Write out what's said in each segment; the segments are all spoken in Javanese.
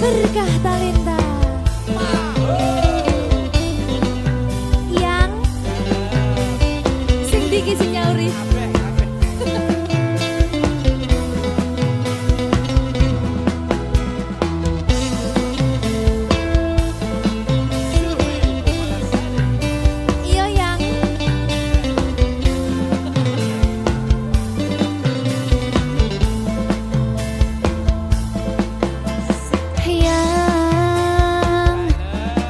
Berkah Talenta yang sing diki sing nyauri. Iya yang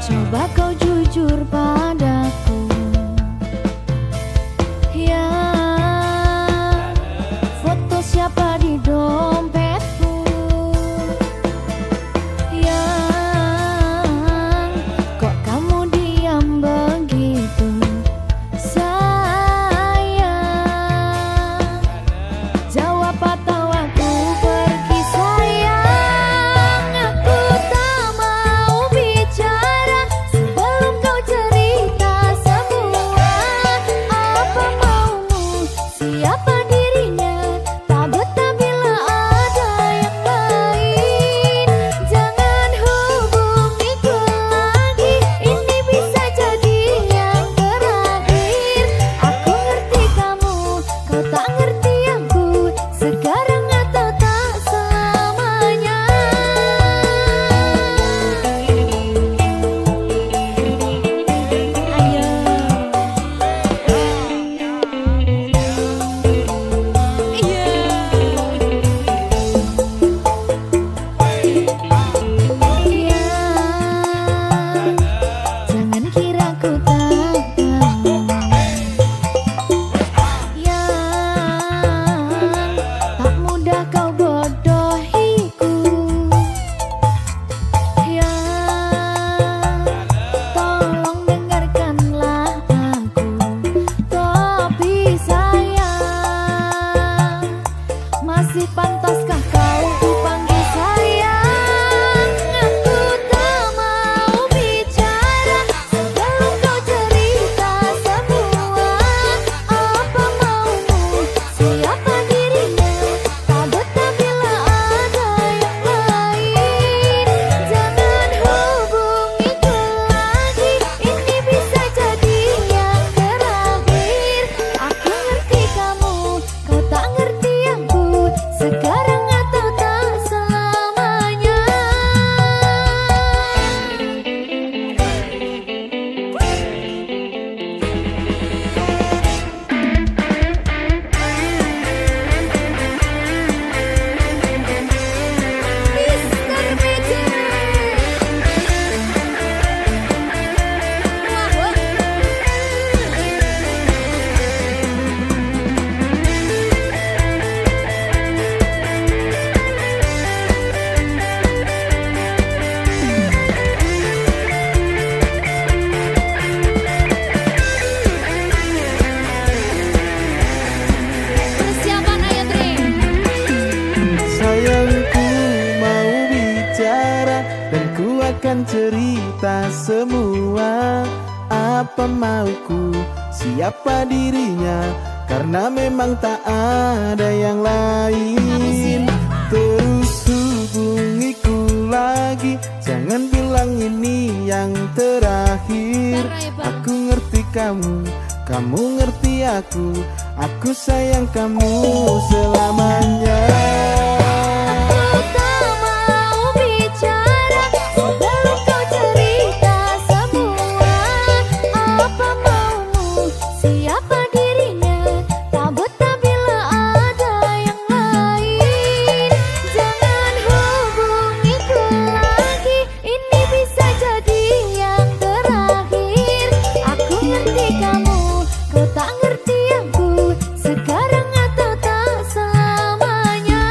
coba kau jujur padaku, ya foto siapa di dompetku, yang kok kamu diam begitu sayang, jawab atau aku pergi sayang, aku tak mau bicara sebelum kau cerita semua apa maumu, siapa dirinya, tak betah bila ada yang lain, jangan hubungiku lagi, ini bisa jadi yang terakhir, aku ngerti kamu, kau tak ngerti aku, sekarang atau tak selamanya. Ayo. Jangan kira ku tak tahu, tak mudah kau bodohiku, tolong dengarkanlah aku, tapi sayang, masih pantaskah kau dipanggil sayang? Aku tak mau bicara sebelum kau cerita semua apa maumu, siapa dirinya, tak betah bila ada yang lain, jangan hubungiku lagi, ini bisa jadi yang terakhir, aku ngerti kamu, kau tak ngerti aku, sekarang atau tak selamanya. Mr. Magic. Persiapan ayo Tri. Sayangku mau bicara dan ku akan cerita semua apa mauku, siapa dirinya, karena memang tak ada yang lain. Terus hubungiku lagi, jangan bilang ini yang terakhir. Aku ngerti kamu, kamu ngerti aku sayang kamu selamanya. Aku tak mau bicara sebelum kau cerita semua apa maumu, siapa dirinya, tak betah bila ada yang lain, jangan hubungiku lagi, ini bisa jadi yang terakhir, aku ngerti kamu, kau tak ngerti aku, sekarang atau tak selamanya.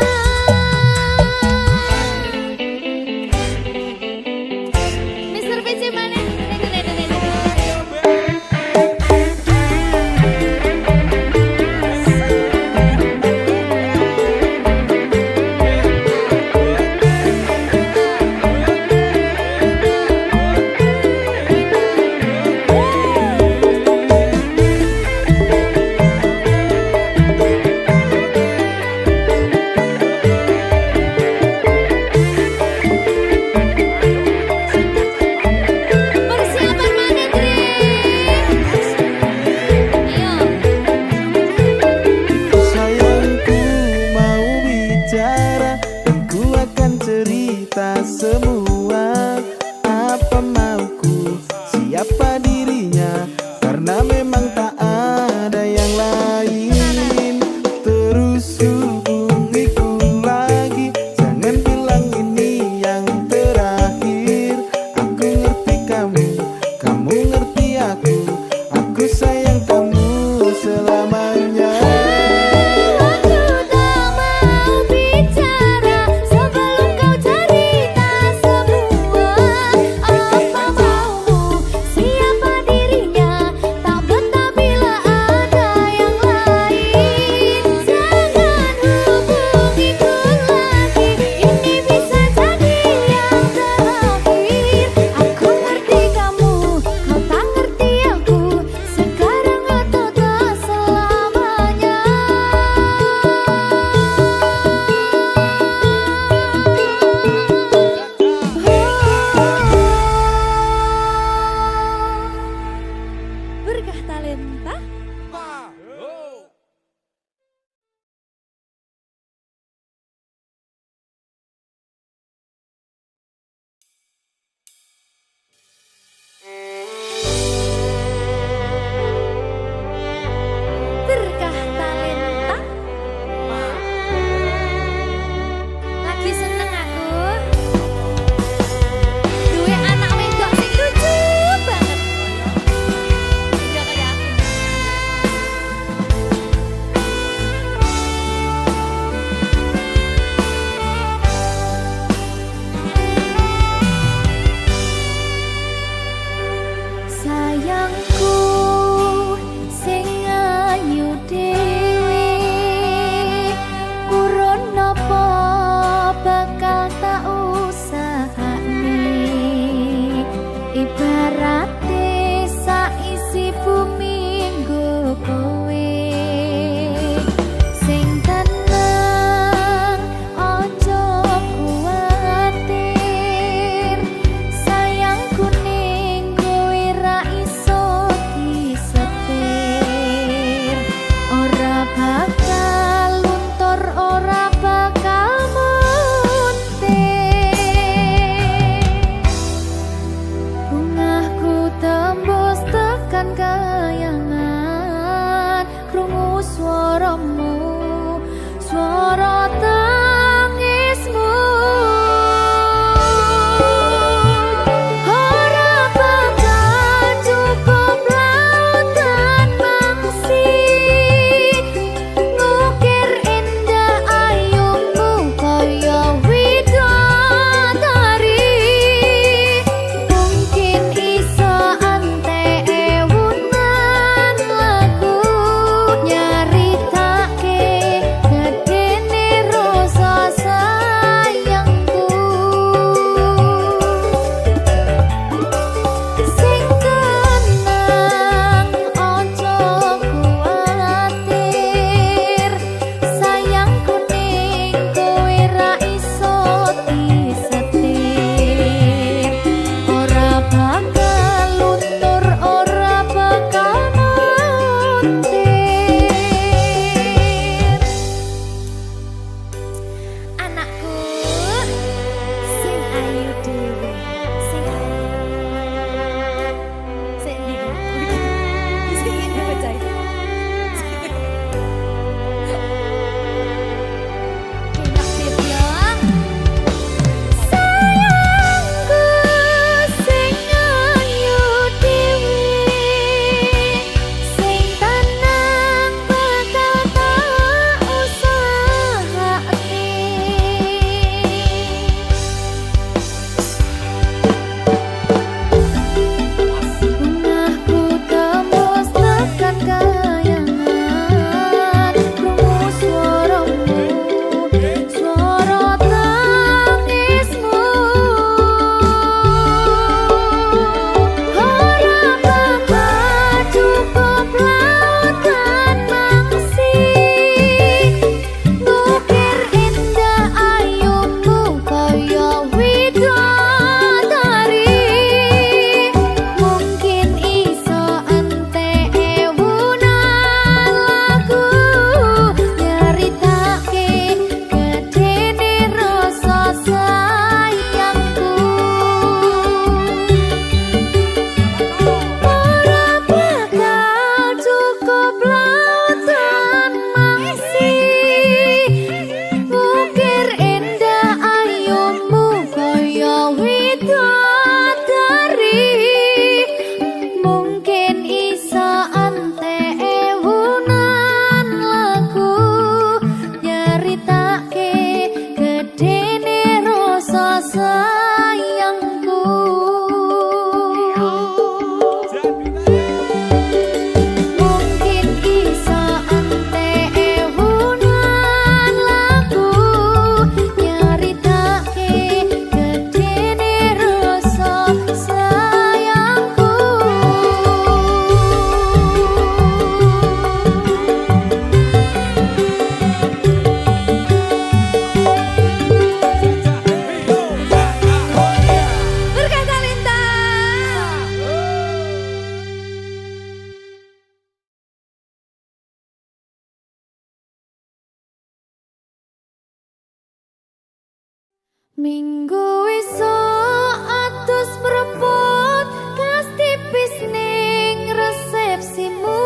Minggu esuk atus mrepot kas tipis ning resepsimu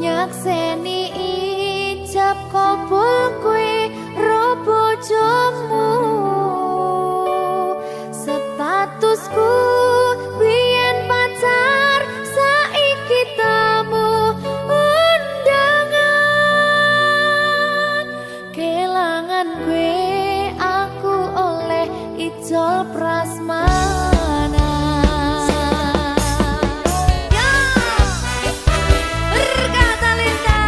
nyakseni ijab kabul kowe ro bojomu statusku biyen pacar saiki tamu undangan kelangan kowe aku oleh ijol prasmanan. Ya, berkata Linda.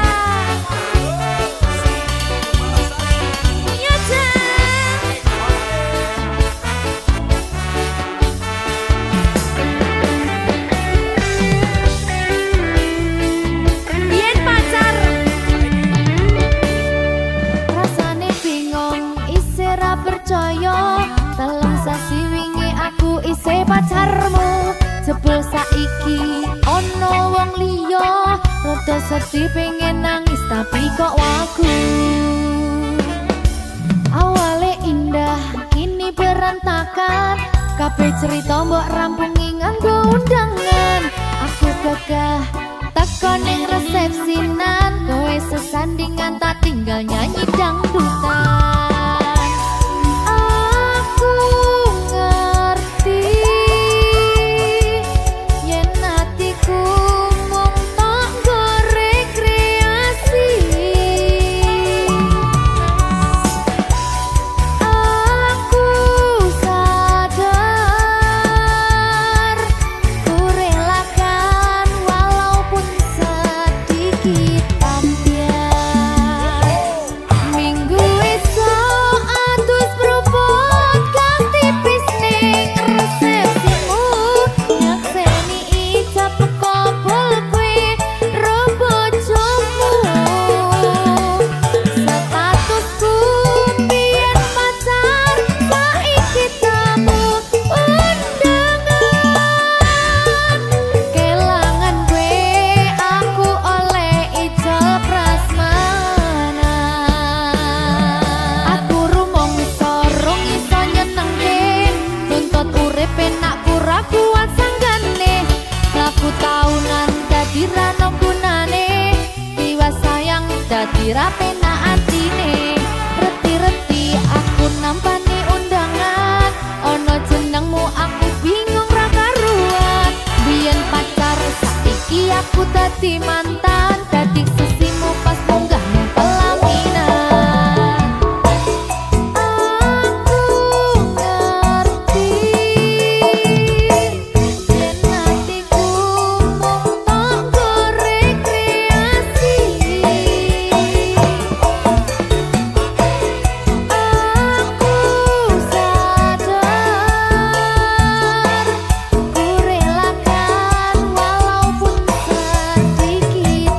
Ya, Yen pacar rasane bingung isih ra percaya telung sasi wingi aku isih pacarmu jebul saiki ono wong liya rada sedih pengen nangis tapi kok wagu awale indah kini berantakan kabeh cerita mbok rampungi nganggo undangan aku gagah teko ning resepsinan kowe sesandingan tak tinggal nyanyi dangdutan aku ngerti yen atiku mung tok nggo rekreasi aku sadar ku relakan walaupun sedikit ambiar minggu esok atus propot kas tipis ning resepsimu nyakseni ijab kabul kowe ro bojomu statusku biyen pacar saiki tamu undangan kelangan kowe aku oleh ijol prasmanan aku rumong sorong iso nyenengke tuntut urip enak pura kuat sanggane laku taunan dadi ra ono gunane tiwas sayang dadi ra penak atine reti-reti aku nampani undangan ono jenengmu aku bingung ra karuan biyen pacar saiki aku dadi mantan dadi sesimu pas munggah ning pelaminan aku ngerti yen atiku mung tok nggo rekreasi aku sadar ku relakan walaupun sedikit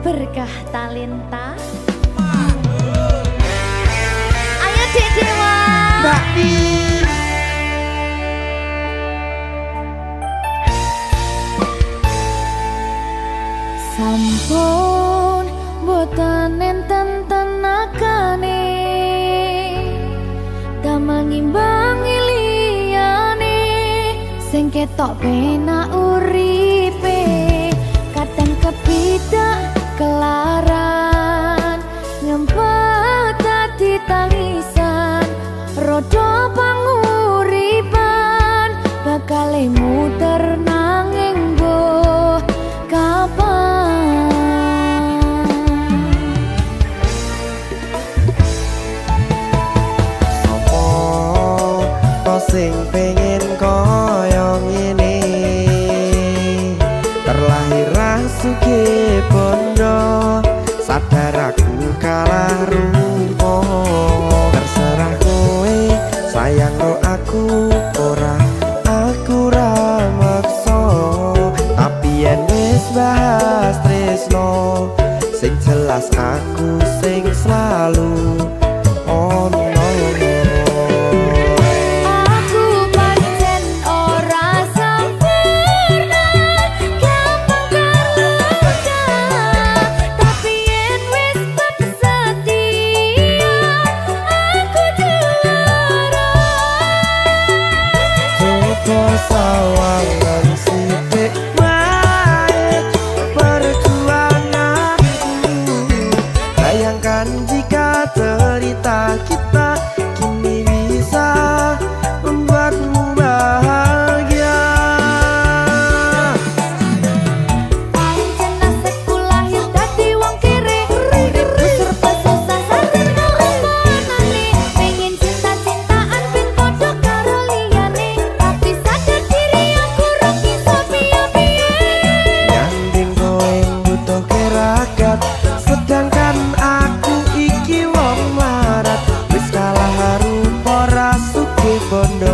Berkah talenta. Ayo Dek Dewa. Mbak Di. Sampun boten enten tenagane damel ngimbangi liyane sing ketok penak uripe kadang kepidak kelaran ngempet dadi tangisan rodo panguripan bakal muter nanging mbuh kapan sopo to sing pengen koyo ngene terlahir sugih bondo sadar aku kalah rumpo terserah kowe sayang ro aku ora aku ra maksa tapi yen wis bahas tresno sing jelas aku sing selalu ono sawangan sithik wae perjuanganku bayangkan jika cerita kita kini bisa membuatmu bahagia pancen nasibku lahir dadi wong kere uripku serba susah sadar kalahanane pengen cinta-cintaan ben padha karo liyane tapi sadar diri aku ra bisa piye-piye nyanding kowe butuh keragat sedangkan aku iki wong larat wis kalah rupa ra sugih bondo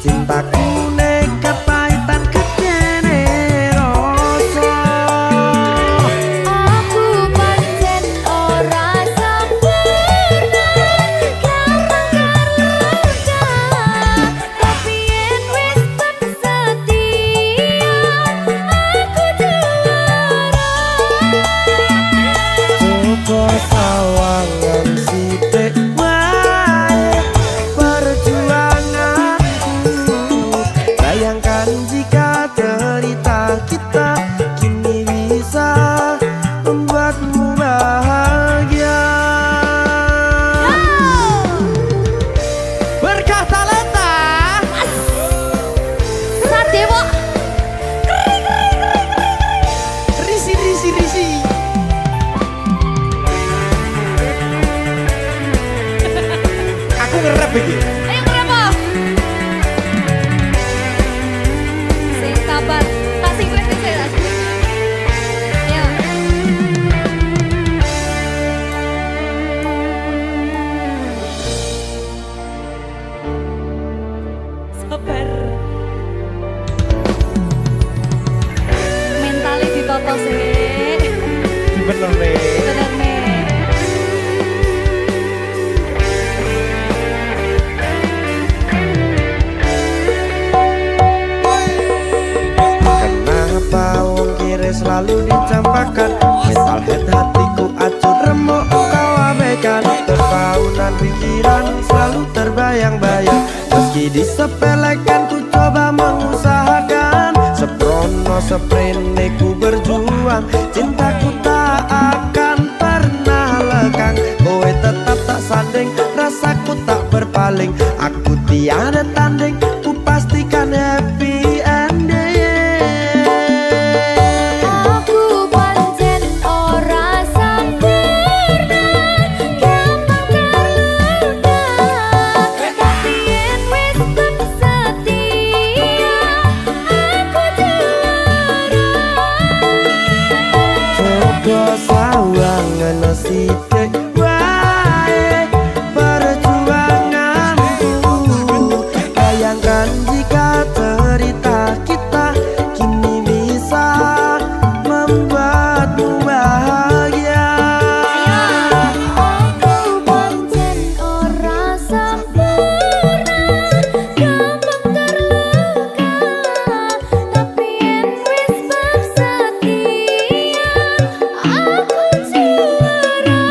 cintaku nekat pahitan kedene rasa aku pancen ora sempurna gampang tapi yen wis setia aku juara coba sawangan sithik wae perjuanganku bayangkan jika cerita kita kini bisa membuatmu bahagia berkah talenta Sadewo risi aku ngerep iki ayo kenapa sing sabar kasih gue sih ya sabar mentalnya ditoto sih bener nih bener nih kenapa wong kiri selalu dicampakkan mental head hatiku acur remuk kau abaikan terpaunan pikiran selalu terbayang-bayang meski disepelekan ku coba mengusahakan seprono seprene ku berjuang cintaku tak akan pernah rasaku tak berpaling. Aku tiada tanding, ku pastikan happy ending. Aku pancen ora sempurna, gampang terluka, tapi yen wis setia, aku juara. Coba sawangan sithik wae perjuanganku. Bayangkan jika cerita kita kini bisa membuatmu bahagia. Aku pancen ora sempurna, gampang terluka, tapi yen wis setia, aku juara.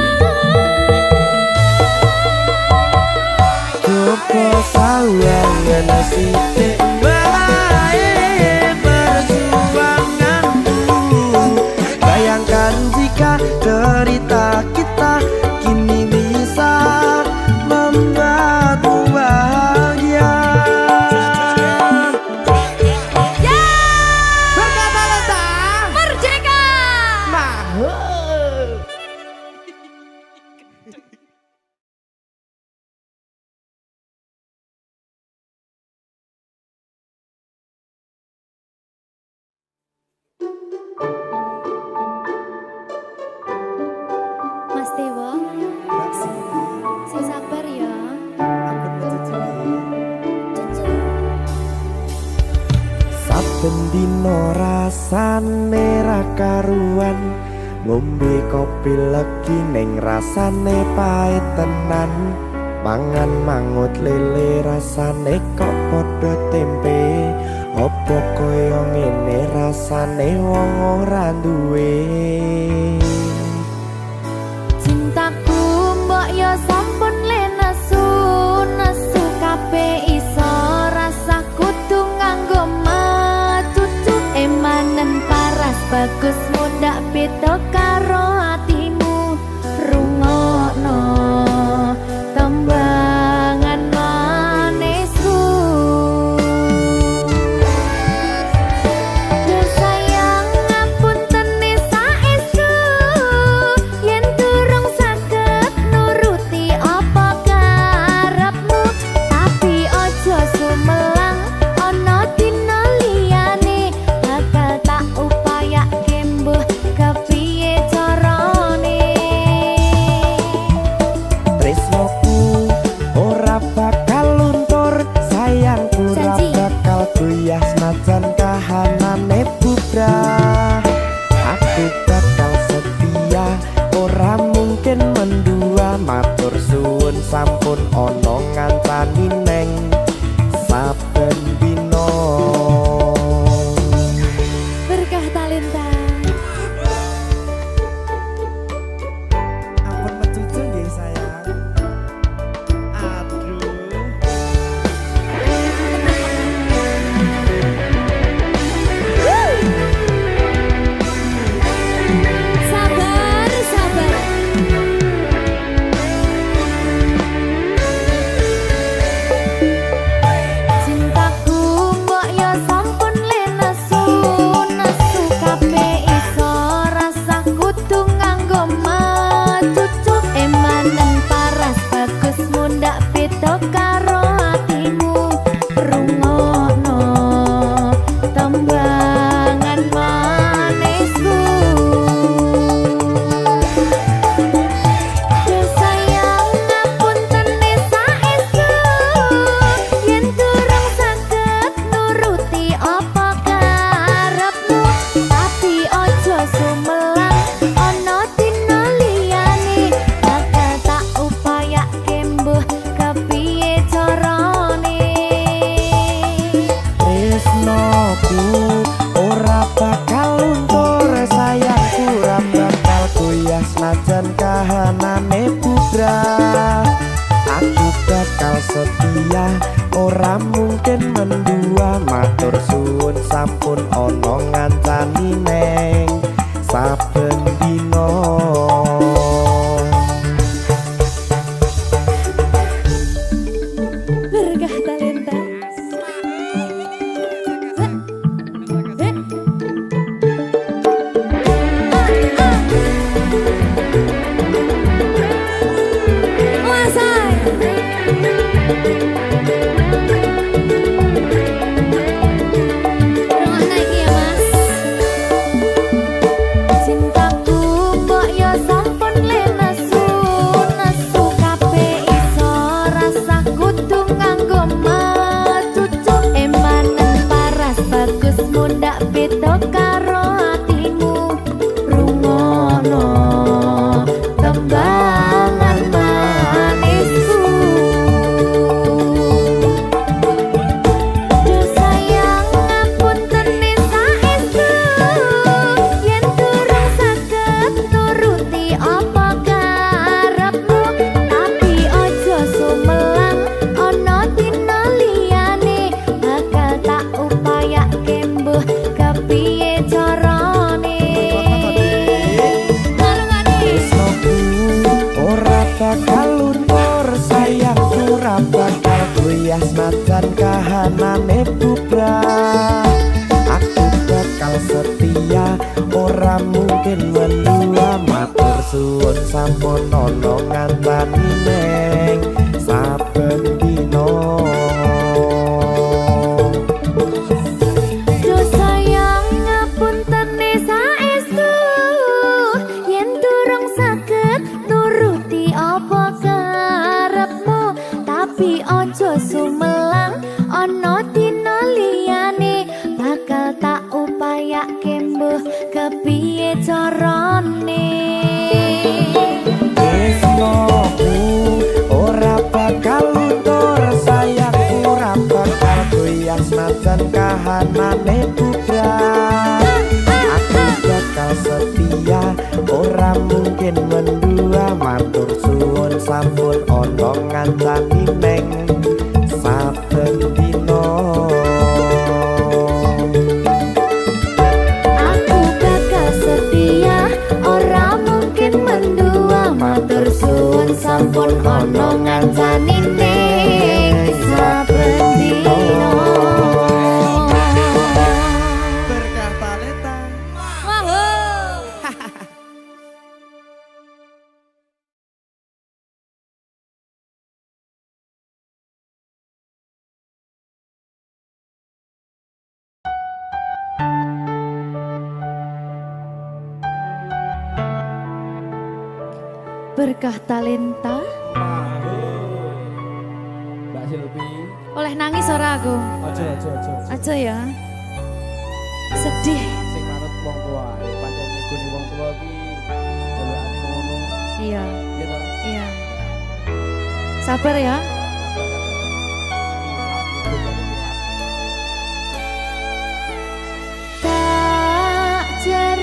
Coba sawangan sithik wae perjuanganku. Bayangkan jika cerita kita kini bisa membuatmu bahagia. Berkata letah Merdeka! mahal. Mas Dewa, sing sabar ya. Saben dino rasane ra karuan, ngombe kopi legi ning rasane pahit tenan. Mangan mangut lele rasane kok padha tempe. Apa kaya ngene rasane wong ora duwe. Cintaku mbok yo sampun le nesu, nesu kabeh iso rasa kudu nganggo matutu. Emanen paras bagus mundak beda karo atimu. Rungokno tembangan manisku. Sayang ngapunten saestu, yen durung saged nuruti apa karepmu, tapi aja sumelang ana dina liyane, bakal tak upayake mbuh kepiye carane. Tresnoku ora bakal luntur, sayangku ora Janji. bakal goyah senajan kahanane bubrah. Aku bakal setia, ora mungkin mendua. Matur suwun sampun ana ngancani neng saben dina. Berkah talenta. Ampun mecucu nggih sayang. Aduh. Sabar, sabar. Cintaku mbok yo sampun le nesu, nesu kabeh iso rasa kudu nganggo matutu. Emanen paras bagus mundak beda karo atimu. Rungokno tembangan manisku. Sayang ngapunten saestu, yen durung saged nuruti apa karepmu, tapi aja sumelang ana dina liyane, bakal tak upayake mbuh kepiye carane. Tresnoku ora bakal luntur, sayangku ora bakal goyah senajan kahanane bubrah. Aku bakal setia, ora mungkin mendua. Matur suwun sampun ana ngancani neng saben dina. mane bubrah. Aku bakal setia ora mungkin mendua. Matur suwun sampun ana ngantani neng saben dina. Ojo sumelang ana dina liyane bakal tak upayake mbuh kepiye carane. Tresnoku ora bakal luntur, sayangku ora bakal goyang senajan kahanane bubrah. Aku bakal setia ora mungkin mendua. Matur suwun sampun ana ngancani neng saben dina. Aku bakal setia ora mungkin mendua. Matur suwun sampun ana ngancani neng saben dina. Berkah talenta. Berkah talenta. Mbak Silvi. Oleh nangis ora aku? Aja. Aja ya. Sedih. Sing manut wong tua, pancen ngegoni wong tua iki jelekane ngono. Iya, Ya ta? iya. Sabar ya. Tak ceritani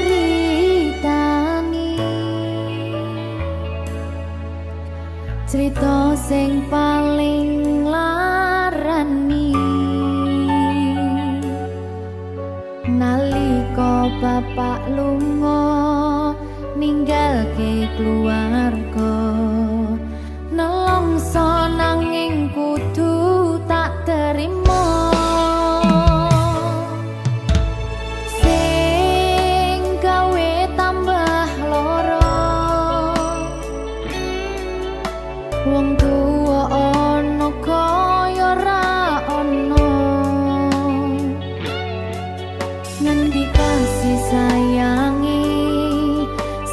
cerita sing paling larani nalika bapak lunga ninggalke keluarga. Nelongso nanging kudu tak terima. Sing gawe tambah loro wong tuwa ana kaya ra ana. Ngendi kasih sayangi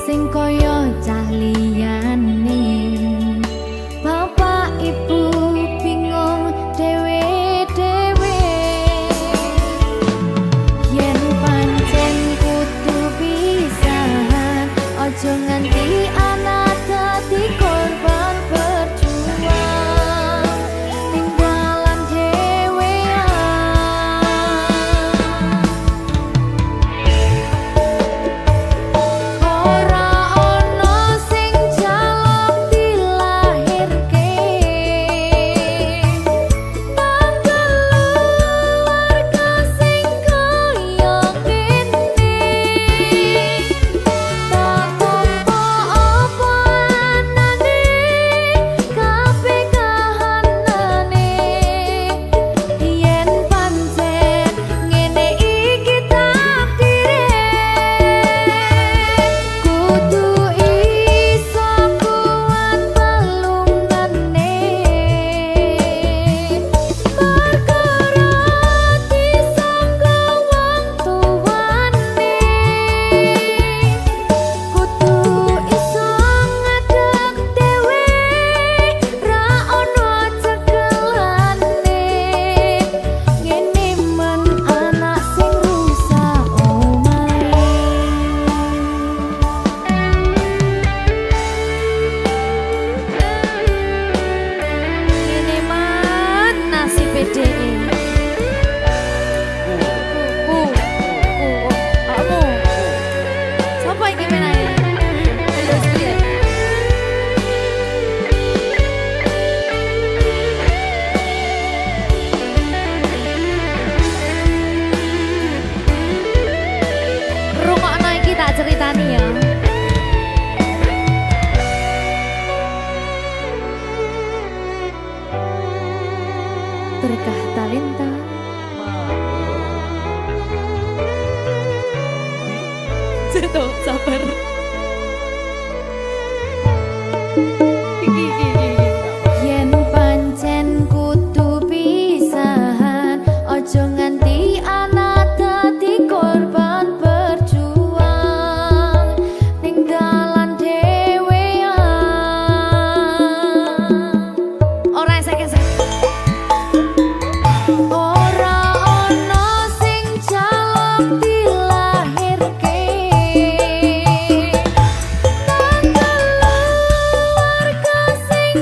sing kaya cah liyane. Bapak ibu bingung dewe-dewe yen pancen kudu pisahan. Ojo nganti anak dadi korban berjuang tinggalan dhewean. Ora ana sing jaluk dilahirke nang keluarga sing kaya kene. Tak tampa apa anane kabeh kahanane. Yen pancen ngene iki takdire kudu iso kuat balungane. Perkara disangka wong tuwane kudu iso ngadeg dhewe ra ono cekelane. Ngene men anak sing rusak omahe. Ngene men nasibe dhewe. Kamu siapa yang menanya? Terus dia. Rungokno iki tak ceritani ya. Berkah talenta tuh, sabar. Yen pancen kudu pisahan, ojo nganti ana dadi korban berjuang ning dalan dhewean. Ora esek-esek. Ora ana sing jaluk dilahirke nang keluarga sing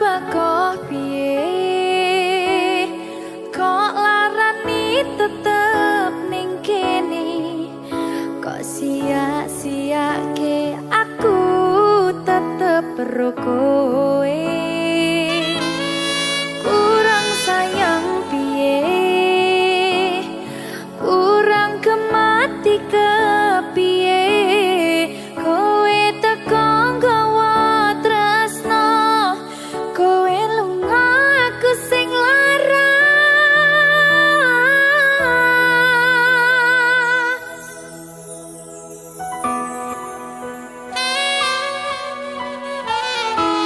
bako piye kok larani tetep ning kene kok sia-siake aku tetep perlu kowe kurang sayang piye kurang kemati kepiye kowe teko nggawa tresno kowe lunga aku sing lara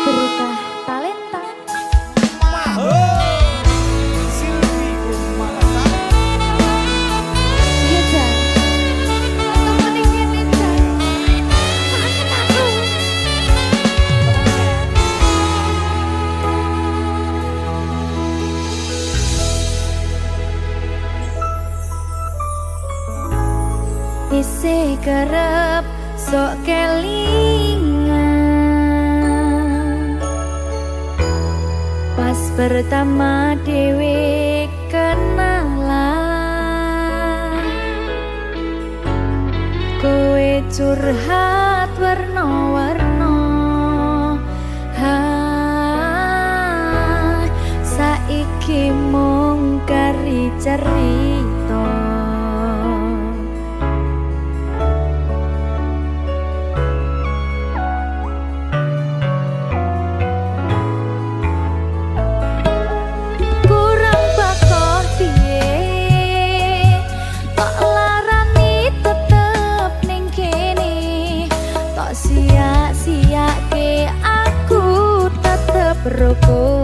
berkah talenta Silvi Kumalasa. iya jan temen ning kene jan maafin aku isih kerep sok kelingan pas pertama dewe kenalan kowe curhat warna-warna saiki mung kari cerita kurang bakoh piye kok larani tetep ning kene tok sia-siake aku tetep roko